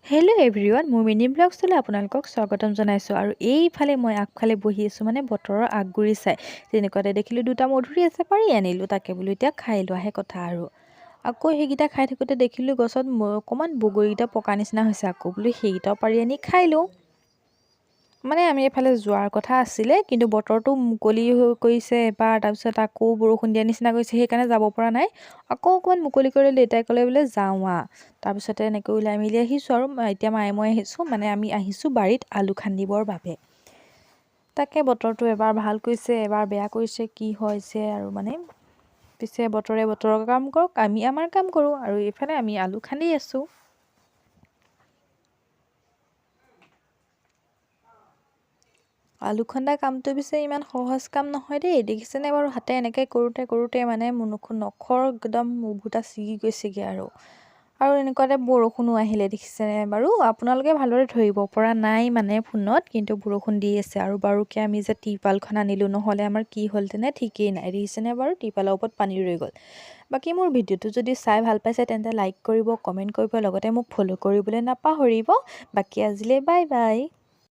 Hello' everyone মোৰ mini ব্লগছলৈ আপোনালোকক স্বাগতম জনাইছোঁ আৰু এইফালে মই আগফালে বহি আছোঁ মানে বতৰৰ আগগুৰি চাই তেনেকুৱাতে দেখিলোঁ দুটা মধুৰি আছে পাৰি আনিলোঁ তাকে বোলো এতিয়া খাই লোৱাহে কথা আৰু আকৌ সেইকেইটা খাই থাকোঁতে দেখিলোঁ গছত অকণমান বগৰীকেইটা পকা নিচিনা হৈছে আকৌ বোলো সেইকেইটাও পাৰি আনি খাই লওঁ মানে আমি এইফালে যোৱাৰ কথা আছিলে কিন্তু বতৰটো মুকলি হৈ কৰিছে এবাৰ তাৰপিছত আকৌ বৰষুণ দিয়া নিচিনা কৰিছে সেইকাৰণে যাব পৰা নাই আকৌ অকণমান মুকলি কৰি দেউতাই ক'লে বোলে যাওঁ তাৰপিছতে এনেকৈ ওলাই মেলি আহিছোঁ আৰু এতিয়া মায়ে মই আহিছোঁ মানে আমি আহিছোঁ বাৰীত আলু খান্দিবৰ বাবে তাকে বতৰটো এবাৰ ভাল কৰিছে এবাৰ বেয়া কৰিছে কি হৈছে আৰু মানে পিছে বতৰে বতৰৰ কাম কৰক আমি আমাৰ কাম কৰোঁ আৰু এইফালে আমি আলু খান্দি আছোঁ আলু খন্দা কামটো পিছে ইমান সহজ কাম নহয় দেই দেখিছেনে বাৰু হাতে এনেকৈ কৰোঁতে মানে নখৰ একদম মুভুটা ছিগি গৈছেগৈ আৰু এনেকুৱাতে বৰষুণো আহিলে দেখিছেনে বাৰু আপোনালোকে ভালদৰে ধৰিব পৰা নাই মানে ফোনত কিন্তু বৰষুণ দি আছে আৰু বাৰুকৈ আমি যে টিৰপালখন আনিলোঁ নহ'লে আমাৰ কি হ'লহেঁতেনে ঠিকেই নাই দেখিছেনে বাৰু টিৰপালৰ ওপৰত পানী ৰৈ গ'ল বাকী মোৰ ভিডিঅ'টো যদি চাই ভাল পাইছে তেন্তে লাইক কৰিব কমেণ্ট কৰিব লগতে মোক ফ'ল' কৰিবলৈ নাপাহৰিব বাকী আজিলৈ বাই বাই।